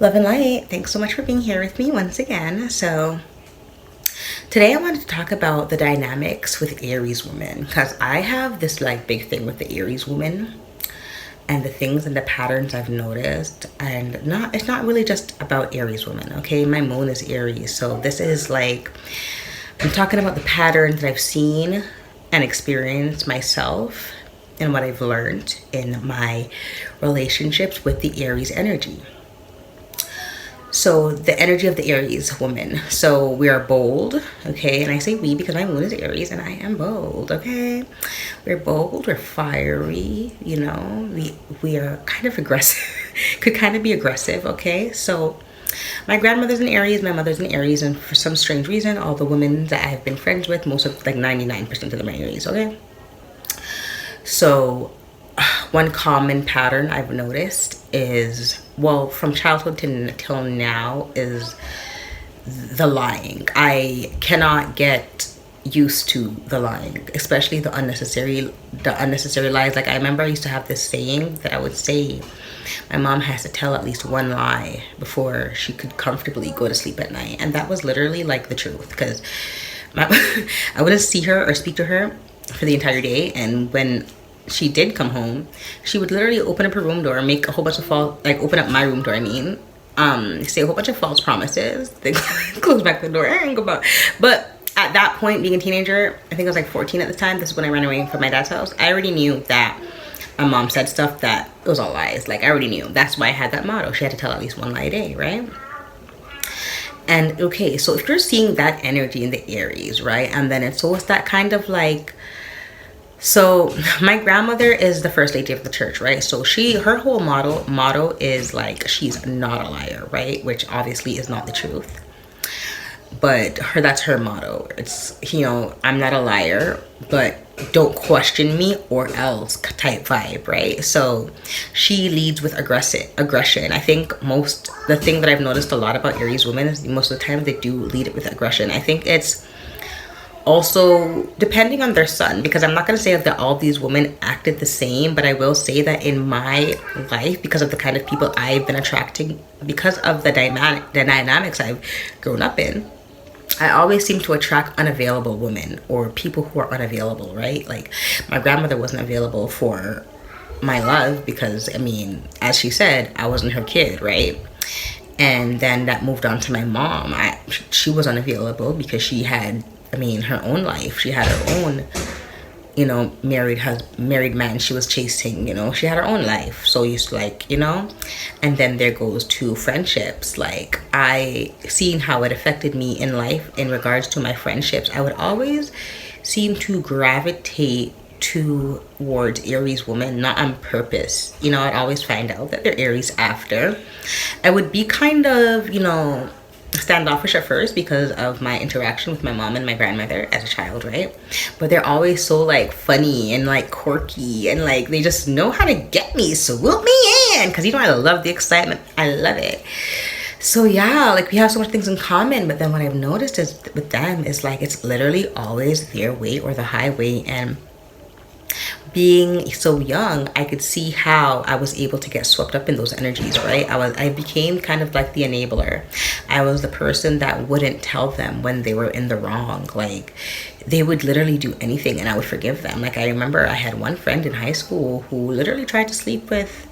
Love and light, thanks so much for being here with me once again. So, today I wanted to talk about the dynamics with Aries women because I have this like big thing with the Aries woman and the things and the patterns I've noticed. And not it's not really just about Aries women, okay? My moon is Aries, so this is like I'm talking about the patterns that I've seen and experienced myself and what I've learned in my relationships with the Aries energy. So the energy of the Aries woman. So we are bold, okay? And I say we because my moon is Aries and I am bold, okay? We're bold, we're fiery, you know. We are kind of aggressive, could kind of be aggressive, okay? So my grandmother's an Aries, my mother's an Aries, and for some strange reason, all the women that I've been friends with, most of like 99% of them are Aries, okay? So one common pattern I've noticed is, well, from childhood till now, is the lying. I cannot get used to the lying, especially the unnecessary lies. Like I remember I used to have this saying that I would say, my mom has to tell at least one lie before she could comfortably go to sleep at night, and that was literally like the truth because I wouldn't see her or speak to her for the entire day, and when she did come home, she would literally open up her room door, make a whole bunch of open up my room door, say a whole bunch of false promises, then close back the door and go back. But at that point, being a teenager, I think I was like 14 at the time, this is when I ran away from my dad's house, I already knew that my mom said stuff that it was all lies. Like I already knew. That's why I had that motto. She had to tell at least one lie a day, right? And okay, so if you're seeing that energy in the Aries, right? And then it's that kind of like, so my grandmother is the first lady of the church, right? So her whole motto is like she's not a liar, right? Which obviously is not the truth. But that's her motto. It's, I'm not a liar, but don't question me or else type vibe, right? So she leads with aggression. I think the thing that I've noticed a lot about Aries women is most of the time they do lead it with aggression. I think it's also depending on their sun, because I'm not going to say that all these women acted the same, but I will say that in my life, because of the kind of people I've been attracting, because of the dynamics I've grown up in, I always seem to attract unavailable women or people who are unavailable, right? Like my grandmother wasn't available for my love because, as she said, I wasn't her kid, right? And then that moved on to my mom. She was unavailable because she had, her own life. She had her own, married man she was chasing, she had her own life. So it's like, and then there goes to friendships. Like I seen how it affected me in life in regards to my friendships. I would always seem to gravitate towards Aries women, not on purpose. I'd always find out that they're Aries after. I would be kind of, standoffish at first because of my interaction with my mom and my grandmother as a child, right? But they're always so like funny and like quirky and like they just know how to get me, swoop me in, because I love the excitement. I love it. So yeah, like we have so much things in common, but then what I've noticed is with them is like it's literally always their way or the highway. And being so young, I could see how I was able to get swept up in those energies, right? I became kind of like the enabler. I was the person that wouldn't tell them when they were in the wrong. Like they would literally do anything and I would forgive them. Like I remember I had one friend in high school who literally tried to sleep with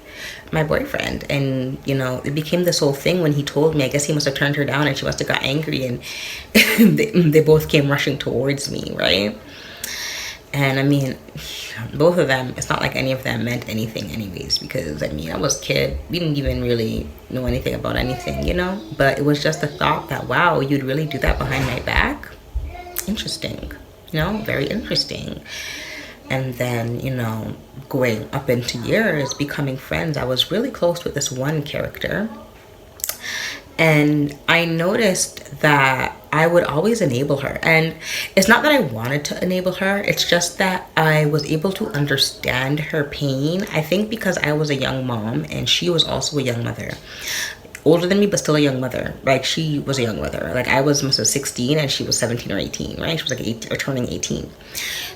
my boyfriend, and it became this whole thing when he told me. I guess he must have turned her down and she must have got angry, and they both came rushing towards me, right? And both of them, it's not like any of them meant anything anyways, because I was a kid. We didn't even really know anything about anything, but it was just the thought that, wow, you'd really do that behind my back. Interesting, very interesting. And then, going up into years, becoming friends, I was really close with this one character. And I noticed that I would always enable her. And it's not that I wanted to enable her. It's just that I was able to understand her pain. I think because I was a young mom and she was also a young mother. older than me, but still a young mother. Like, she was a young mother. Like, I was must have 16 and she was 17 or 18, right? She was like 18 or turning 18.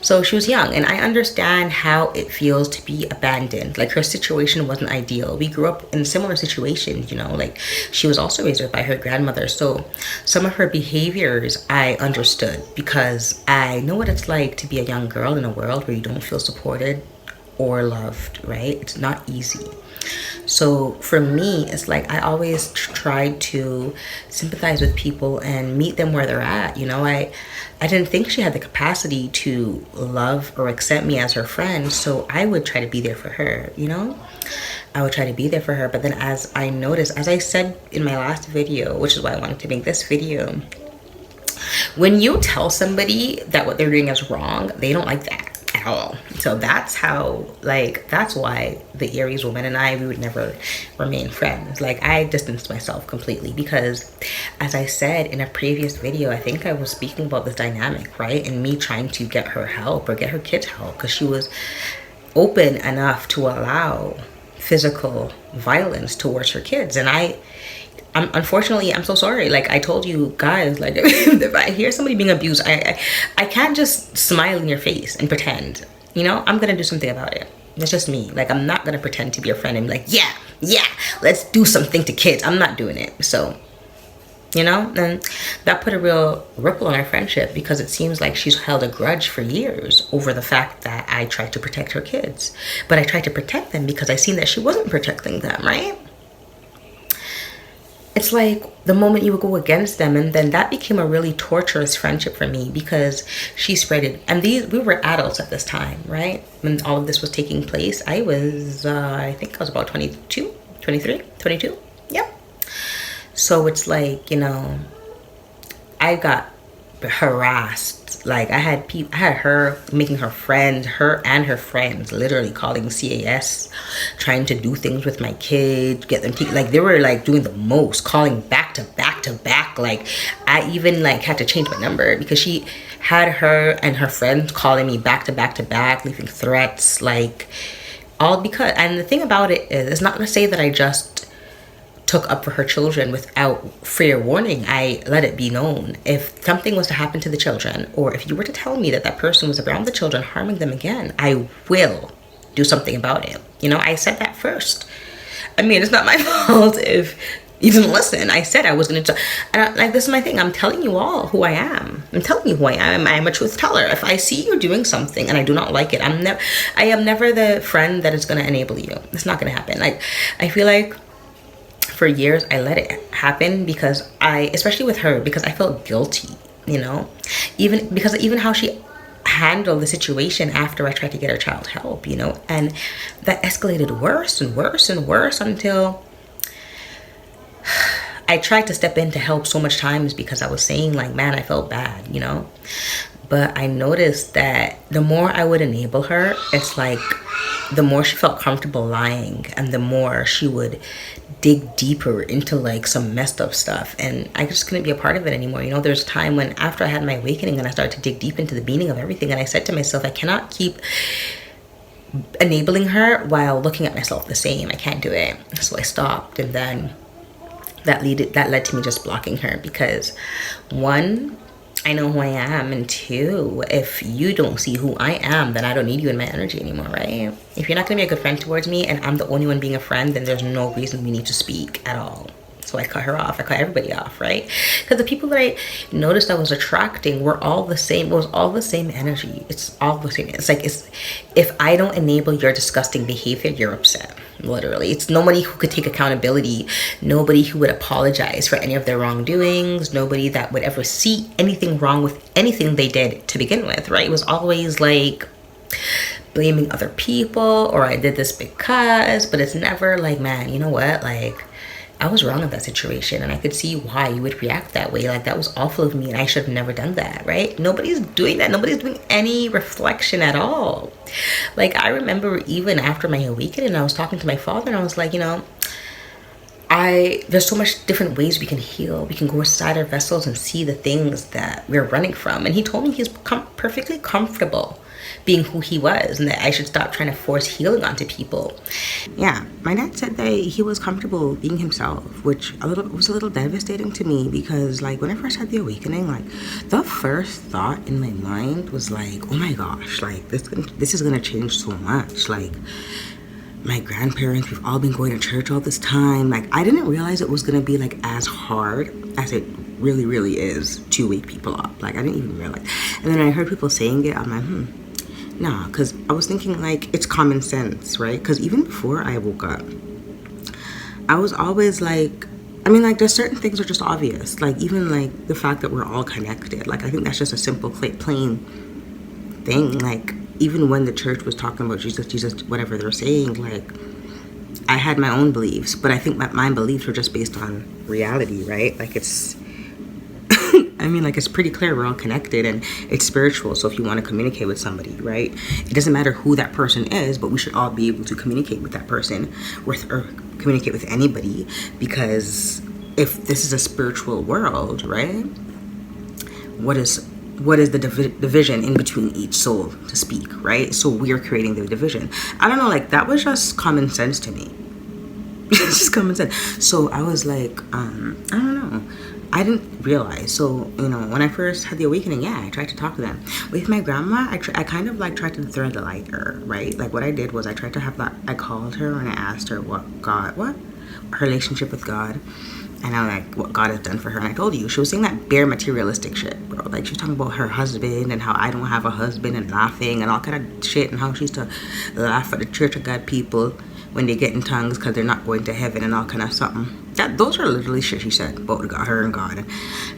So she was young, and I understand how it feels to be abandoned. Like, her situation wasn't ideal. We grew up in similar situations, you know, like she was also raised by her grandmother. So some of her behaviors I understood, because I know what it's like to be a young girl in a world where you don't feel supported or loved, right? It's not easy. So for me, it's like I always try to sympathize with people and meet them where they're at. You know, I didn't think she had the capacity to love or accept me as her friend, so I would try to be there for her, you know? I would try to be there for her. But then as I noticed, as I said in my last video, which is why I wanted to make this video, when you tell somebody that what they're doing is wrong, they don't like that at all. So that's how, like, that's why the Aries woman and I, we would never remain friends. Like, I distanced myself completely because, as I said in a previous video, I think I was speaking about this dynamic, right? And me trying to get her help or get her kids help, because she was open enough to allow physical violence towards her kids. And unfortunately, I'm so sorry. Like, I told you guys, like, if I hear somebody being abused, I can't just smile in your face and pretend, you know? I'm gonna do something about it. That's just me. Like, I'm not gonna pretend to be a friend and be like, yeah, let's do something to kids. I'm not doing it. So, you know, and that put a real ripple on our friendship, because it seems like she's held a grudge for years over the fact that I tried to protect her kids. But I tried to protect them because I seen that she wasn't protecting them, right? It's like the moment you would go against them, and then that became a really torturous friendship for me, because she spread it. And we were adults at this time, right? When all of this was taking place, I was, I think I was about 22, 23, 22. Yep. So it's like, you know, I got harassed. Like, I had her making her friends, her and her friends, literally calling CAS, trying to do things with my kids, get them like, they were like doing the most, calling back to back to back. Like, I even like had to change my number because she had her and her friends calling me back to back to back, leaving threats, like, all because. And the thing about it is, it's not to say that I just took up for her children without fair warning. I let it be known. If something was to happen to the children, or if you were to tell me that that person was around the children harming them again, I will do something about it. You know, I said that first. I mean, it's not my fault if you didn't listen. I said I was going to, and like, this is my thing. I'm telling you all who I am. I'm telling you who I am. I am a truth teller. If I see you doing something and I do not like it, I am never the friend that is going to enable you. It's not going to happen. Like, I feel like for years I let it happen because especially with her, because I felt guilty, you know, even how she handled the situation after I tried to get her child help, you know, and that escalated worse and worse and worse until I tried to step in to help so much times, because I was saying, like, man, I felt bad, you know. But I noticed that the more I would enable her, it's like the more she felt comfortable lying, and the more she would dig deeper into like some messed up stuff, and I just couldn't be a part of it anymore. You know, there's a time when, after I had my awakening and I started to dig deep into the meaning of everything, and I said to myself, I cannot keep enabling her while looking at myself the same. I can't do it. So I stopped, and then that led to me just blocking her, because one, I know who I am, and two, if you don't see who I am, then I don't need you in my energy anymore, right? If you're not gonna be a good friend towards me and I'm the only one being a friend, then there's no reason we need to speak at all. So I cut her off. I cut everybody off, right? Because the people that I noticed I was attracting were all the same. It was all the same energy. It's all the same. It's like, if I don't enable your disgusting behavior, you're upset. Literally. It's nobody who could take accountability. Nobody who would apologize for any of their wrongdoings. Nobody that would ever see anything wrong with anything they did to begin with, right? It was always like blaming other people, or I did this because, but it's never like, man, you know what? Like, I was wrong in that situation, and I could see why you would react that way. Like, that was awful of me, and I should have never done that, right? Nobody's doing that. Nobody's doing any reflection at all. Like, I remember even after my awakening, I was talking to my father, and I was like, you know, there's so much different ways we can heal. We can go inside our vessels and see the things that we're running from. And he told me he's perfectly comfortable being who he was, and that I should stop trying to force healing onto people. Yeah, my dad said that he was comfortable being himself, which was a little devastating to me, because like when I first had the awakening, like the first thought in my mind was like, oh my gosh, like this is gonna change so much. Like my grandparents, we've all been going to church all this time. Like I didn't realize it was gonna be like as hard as it really is to wake people up. Like I didn't even realize. And then I heard people saying it, I'm like, nah, because I was thinking like it's common sense, right? Because even before I woke up, I was always like, I mean, like there's certain things are just obvious. Like even like the fact that we're all connected. Like I think that's just a simple, plain thing. Like even when the church was talking about Jesus, whatever they're saying, like I had my own beliefs, but I think my beliefs were just based on reality, right? Like it's I mean, like, it's pretty clear we're all connected and it's spiritual. So if you want to communicate with somebody, right, it doesn't matter who that person is, but we should all be able to communicate with that person or communicate with anybody, because if this is a spiritual world, right, what is the division in between each soul to speak, right? So we are creating the division. I don't know, like that was just common sense to me. It's just common sense. So I was like, I don't know. I didn't realize. So, you know, when I first had the awakening, yeah, I tried to talk to them. With my grandma, I kind of like tried to thread the light her, right? Like what I did was I tried to have that, I called her and I asked her what her relationship with God, and I like what God has done for her. And I told you, she was saying that bare materialistic shit, bro. Like she was talking about her husband and how I don't have a husband and laughing and all kind of shit, and how she used to laugh at the Church of God people when they get in tongues because they're not going to heaven and all kind of something. Those are literally shit she said about God, her and God. And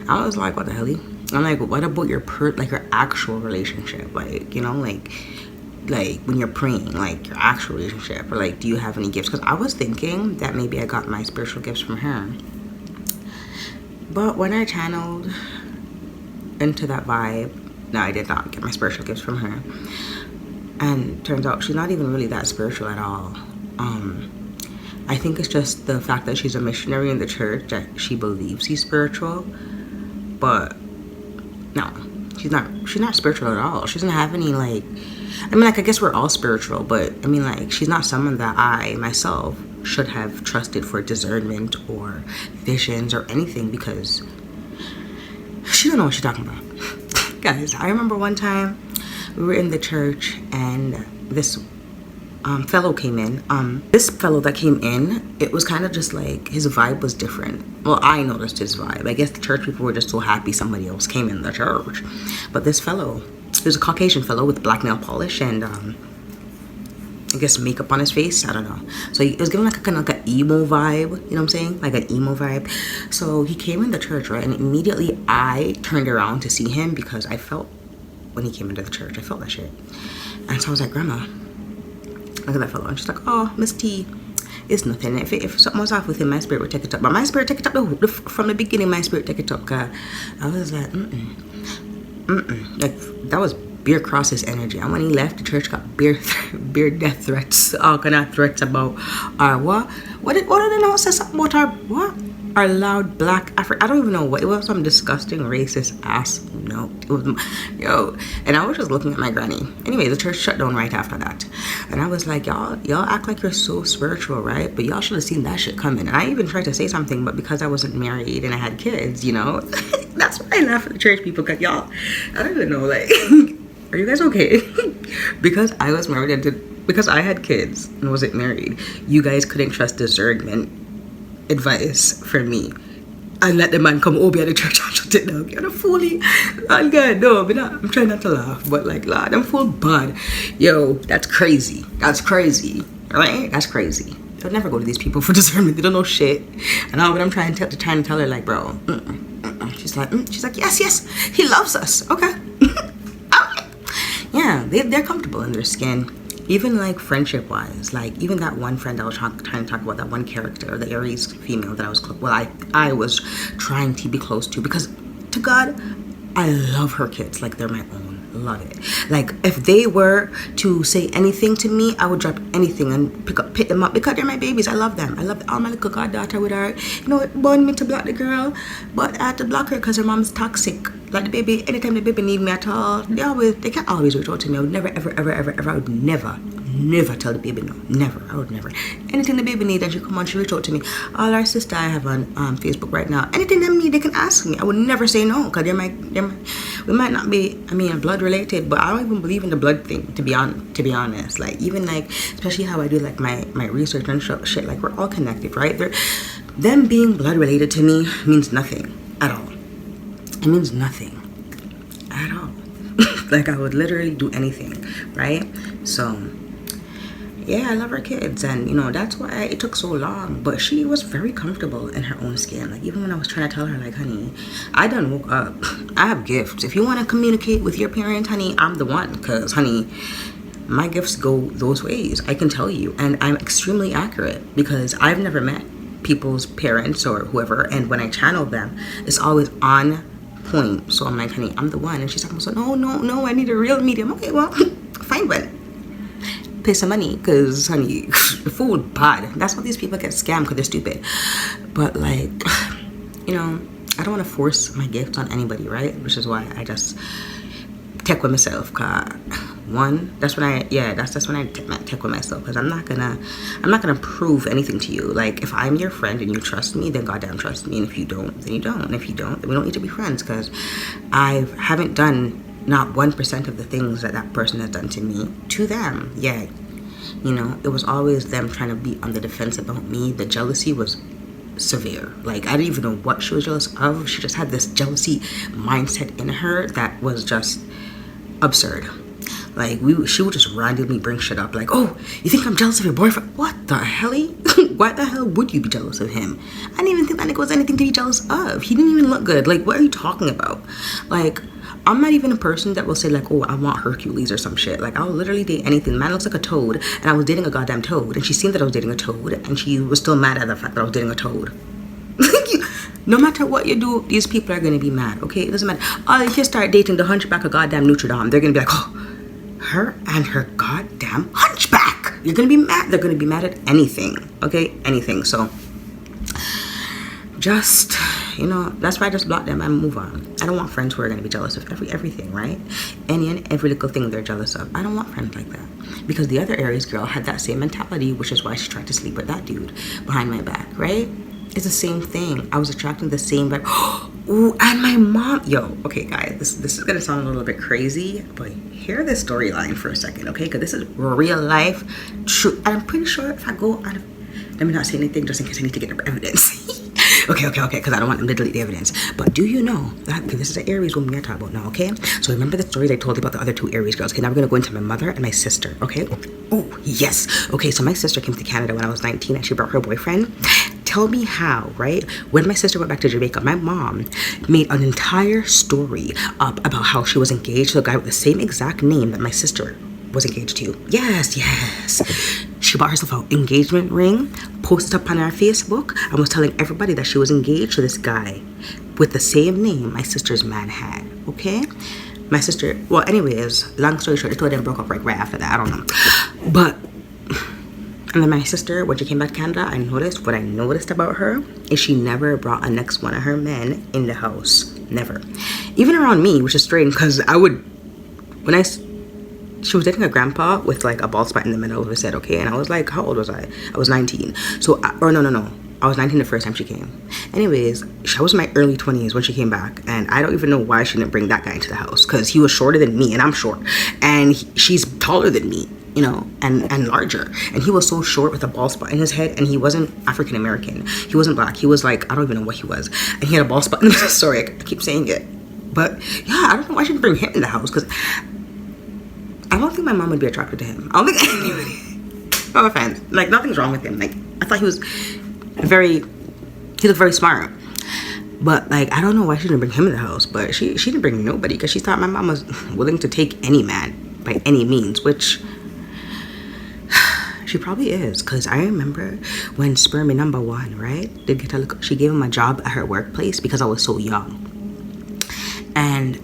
I was like, what the hell? I'm like, what about your your actual relationship? Like, you know, like when you're praying, like your actual relationship, or like, do you have any gifts? Because I was thinking that maybe I got my spiritual gifts from her. But when I channeled into that vibe, no, I did not get my spiritual gifts from her. And turns out she's not even really that spiritual at all. I think it's just the fact that she's a missionary in the church that she believes he's spiritual. But no, she's not spiritual at all. She doesn't have any like, I mean, like, I guess we're all spiritual, but I mean, like, she's not someone that I myself should have trusted for discernment or visions or anything, because she don't know what she's talking about. Guys, I remember one time we were in the church and this fellow came in. This fellow that came in, it was kind of just like his vibe was different. Well, I noticed his vibe. I guess the church people were just so happy somebody else came in the church. But this fellow, he was a Caucasian fellow with black nail polish and I guess makeup on his face. I don't know. So it was giving like a kind of like an emo vibe. You know what I'm saying? Like an emo vibe. So he came in the church, right? And immediately I turned around to see him, because I felt when he came into the church, I felt that shit. And so I was like, Grandma, look at that fellow. And she's like, oh, Miss T, it's nothing. If something was off with him, my spirit would take it up. But my spirit take it up from the beginning. My spirit take it up. Cause I was like, like that was Beer Cross's energy. And when he left, the church got beer death threats, all kind of threats about our what did they know? Say something about our what? Our loud black I don't even know what it was. Some disgusting racist ass note. It was, yo, and I was just looking at my granny. Anyway, the church shut down right after that, and I was like, y'all act like you're so spiritual, right? But y'all should have seen that shit coming. And I even tried to say something, but because I wasn't married and I had kids, you know, that's why I laugh at the church people. Cause y'all, I don't even know, like, are you guys okay? Because I was married and because I had kids and wasn't married, you guys couldn't trust discernment advice for me and let the man come over at the church and shut it down. You're a foolie. Oh God, no, I'm trying not to laugh, but like, Lord, I'm full bad. Yo, that's crazy. That's crazy, right? That's crazy. I'll never go to these people for discernment. They don't know shit. And all, but I'm trying to tell her, like, bro, she's like, yes, he loves us. Okay. Yeah, they're comfortable in their skin. Even like friendship wise, like even that one friend I was trying to talk about, that one character, the Aries female that I was trying to be close to, because to God, I love her kids like they're my own. love it. Like, if they were to say anything to me, I would drop anything and pick them up because they're my babies. I love them. I love all my little goddaughter with her. You know, it burned me to block the girl, but I had to block her because her mom's toxic. Like, the baby, anytime the baby need me at all, they can't always reach out to me. I would never, ever, I would never tell the baby no. Never. I would never. Anything the baby need, and she come on, she reach out to me. All our sister I have on Facebook right now, anything they need, they can ask me. I would never say no because we might not be, blood related, but I don't even believe in the blood thing, to be honest. Like, even like, especially how I do like my research and shit, like, we're all connected, right? Them being blood related to me means nothing at all. It means nothing at all. Like, I would literally do anything, right? So yeah, I love her kids, and you know, that's why it took so long. But she was very comfortable in her own skin. Like, even when I was trying to tell her, like, honey, I done woke up, I have gifts. If you want to communicate with your parents, honey, I'm the one. Because, honey, my gifts go those ways, I can tell you. And I'm extremely accurate because I've never met people's parents or whoever, and when I channel them, it's always on point. So I'm like, honey, I'm the one. And she's like, so no, I need a real medium. Okay, well, find one. Pay some money, because honey, food bad. That's why these people get scammed, because they're stupid. But like, you know, I don't want to force my gift on anybody, right? Which is why I just tech with myself. Cause that's when I tech with myself, because I'm not gonna prove anything to you. Like, if I'm your friend and you trust me, then goddamn trust me, and if you don't, then you don't, and if you don't, then we don't need to be friends, because I haven't done not 1% of the things that person has done to me to them. Yeah, you know, it was always them trying to be on the defense about me. The jealousy was severe. Like, I didn't even know what she was jealous of. She just had this jealousy mindset in her that was just absurd. Like, she would just randomly bring shit up, like, oh, you think I'm jealous of your boyfriend? What the hell? Why the hell would you be jealous of him? I didn't even think that nigga was anything to be jealous of. He didn't even look good. Like, what are you talking about? Like, I'm not even a person that will say, like, oh, I want Hercules or some shit. Like, I'll literally date anything. Man looks like a toad, and I was dating a goddamn toad, and she seen that I was dating a toad, and she was still mad at the fact that I was dating a toad. No matter what you do, these people are going to be mad, okay? It doesn't matter. Oh, if you start dating the hunchback of goddamn Notre Dame, they're going to be like, oh, her and her goddamn hunchback. You're going to be mad. They're going to be mad at anything, okay? Anything. So, just, you know, that's why I just block them and move on. I don't want friends who are going to be jealous of everything, right? Any and every little thing they're jealous of. I don't want friends like that. Because the other Aries girl had that same mentality, which is why she tried to sleep with that dude behind my back, right? It's the same thing. I was attracting the same vibe. Ooh, and my mom. Yo, okay, guys, this is going to sound a little bit crazy, but hear this storyline for a second, okay? Because this is real life, true. And I'm pretty sure if I go out of... Let me not say anything just in case I need to get the evidence. Okay, because I don't want them to delete the evidence. But do you know that this is an Aries woman we're talking about now, okay? So remember the stories I told you about the other two Aries girls. Okay, now we're going to go into my mother and my sister, okay? Oh, yes. Okay, so my sister came to Canada when I was 19 and she brought her boyfriend. Tell me how, right? When my sister went back to Jamaica, my mom made an entire story up about how she was engaged to a guy with the same exact name that my sister was engaged to. Yes. She bought herself an engagement ring, posted up on her Facebook, and was telling everybody that she was engaged to this guy with the same name my sister's man had, okay? My sister, well, anyways, long story short, the two of them broke up right after that. I don't know. But, and then my sister, when she came back to Canada, what I noticed about her is she never brought a next one of her men in the house. Never. Even around me, which is strange, because she was dating a grandpa with like a bald spot in the middle of his head, okay? And I was like, how old was I? I was 19. So, no. I was 19 the first time she came. Anyways, I was in my early 20s when she came back. And I don't even know why she didn't bring that guy into the house. Because he was shorter than me and I'm short. And she's taller than me, you know, and larger. And he was so short with a bald spot in his head. And he wasn't African American. He wasn't black. He was like, I don't even know what he was. And he had a bald spot in his head. Sorry, I keep saying it. But yeah, I don't know why she didn't bring him in the house. Because I don't think my mom would be attracted to him. I don't think anybody. No offense. Like, nothing's wrong with him. Like, I thought he looked very smart. But, like, I don't know why she didn't bring him in the house. But she didn't bring nobody because she thought my mom was willing to take any man by any means, which she probably is. Because I remember when spermie number one, right? She gave him a job at her workplace because I was so young. And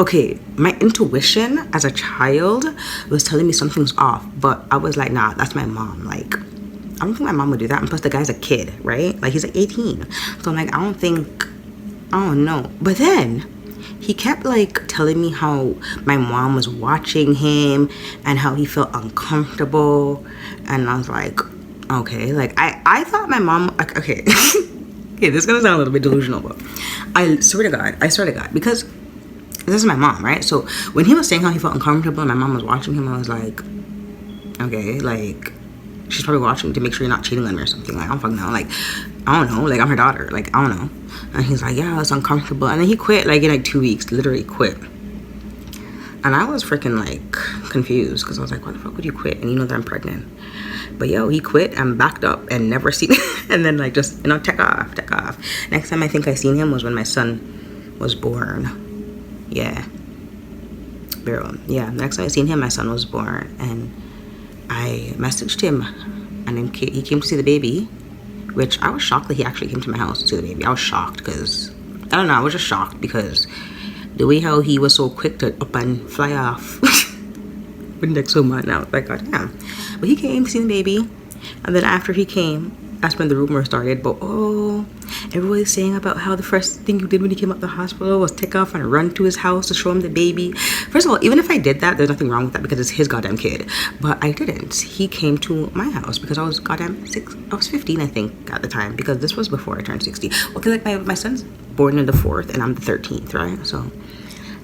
okay, my intuition as a child was telling me something's off, but I was like, nah, that's my mom. Like, I don't think my mom would do that. And plus, the guy's a kid, right? Like, he's like 18. So I'm like, I don't know. But then he kept like telling me how my mom was watching him and how he felt uncomfortable. And I was like, okay. Like, I thought my mom, okay. Okay, this is gonna sound a little bit delusional, but I swear to God, because this is my mom, right? So when he was saying how he felt uncomfortable and my mom was watching him, I was like, okay, like, she's probably watching to make sure you're not cheating on me or something. Like, I don't fucking know. Like, I don't know. Like, I'm her daughter. Like, I don't know. And he's like, yeah, it's uncomfortable. And then he quit, like, in like 2 weeks, literally quit. And I was freaking like confused because I was like, why the fuck would you quit? And you know that I'm pregnant. But yo, he quit and backed up and never seen and then like just, you know, take off. Next time I think I seen him was when my son was born. Yeah. Girl. Yeah. Next time I seen him, my son was born. And I messaged him and then he came to see the baby, which I was shocked that he actually came to my house to see the baby. I was shocked because, I don't know, I was just shocked because the way how he was so quick to up and fly off wouldn't take so much now. Like, God damn. But he came to see the baby, and then after he came, that's when the rumor started. But oh, everybody's saying about how the first thing you did when he came out the hospital was take off and run to his house to show him the baby. First of all, even if I did that, there's nothing wrong with that because it's his goddamn kid. But I didn't. He came to my house because I was goddamn 15, I think, at the time, because this was before I turned 60. Well, because like my son's born in the 4th and I'm the 13th, right? So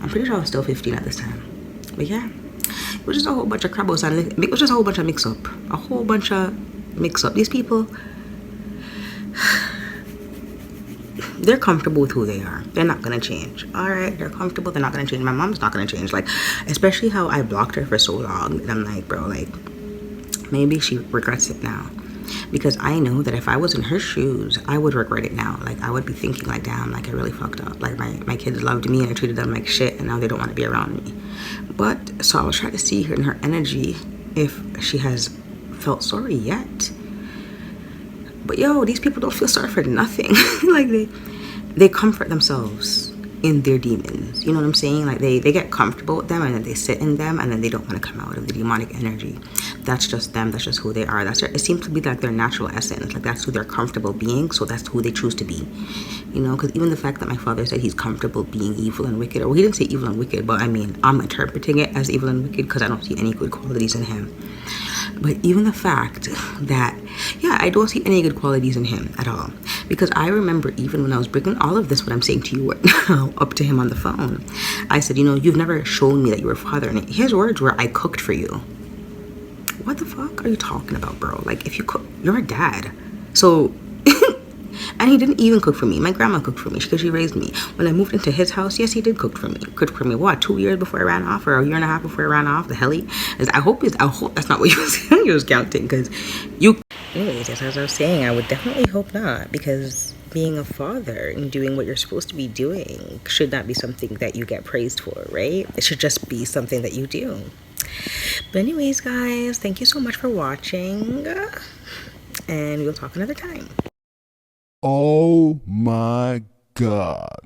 I'm pretty sure I was still 15 at this time. But yeah, it was just a whole bunch of crabbles and it was just a whole bunch of mix-up. A whole bunch of mix-up. These people, they're comfortable with who they are. They're not gonna change. All right, they're comfortable. They're not gonna change. My mom's not gonna change. Like, especially how I blocked her for so long. And I'm like, bro, like, maybe she regrets it now. Because I know that if I was in her shoes, I would regret it now. Like, I would be thinking like, damn, like I really fucked up. Like my kids loved me and I treated them like shit and now they don't want to be around me. But so I was trying to see her in her energy if she has felt sorry yet. But yo, these people don't feel sorry for nothing. Like they comfort themselves in their demons. You know what I'm saying? Like they get comfortable with them and then they sit in them and then they don't want to come out of the demonic energy. That's just them. That's just who they are. It seems to be like their natural essence. Like that's who they're comfortable being. So that's who they choose to be. You know, because even the fact that my father said he's comfortable being evil and wicked, or he didn't say evil and wicked, but I mean, I'm interpreting it as evil and wicked because I don't see any good qualities in him. But even the fact that, yeah, I don't see any good qualities in him at all. Because I remember even when I was bringing all of this, what I'm saying to you right now, up to him on the phone, I said, you know, you've never shown me that you were a father. And his words were, I cooked for you. What the fuck are you talking about, bro? Like, if you cook, you're a dad. So, and he didn't even cook for me. My grandma cooked for me because she raised me. When I moved into his house, yes, he did cook for me. Cooked for me, what, 2 years before I ran off, or a year and a half before I ran off? The hell I hope that's not what he was counting, because you. Anyways, as I was saying, I would definitely hope not, because being a father and doing what you're supposed to be doing should not be something that you get praised for, right? It should just be something that you do. But anyways, guys, thank you so much for watching, and we'll talk another time. Oh my God.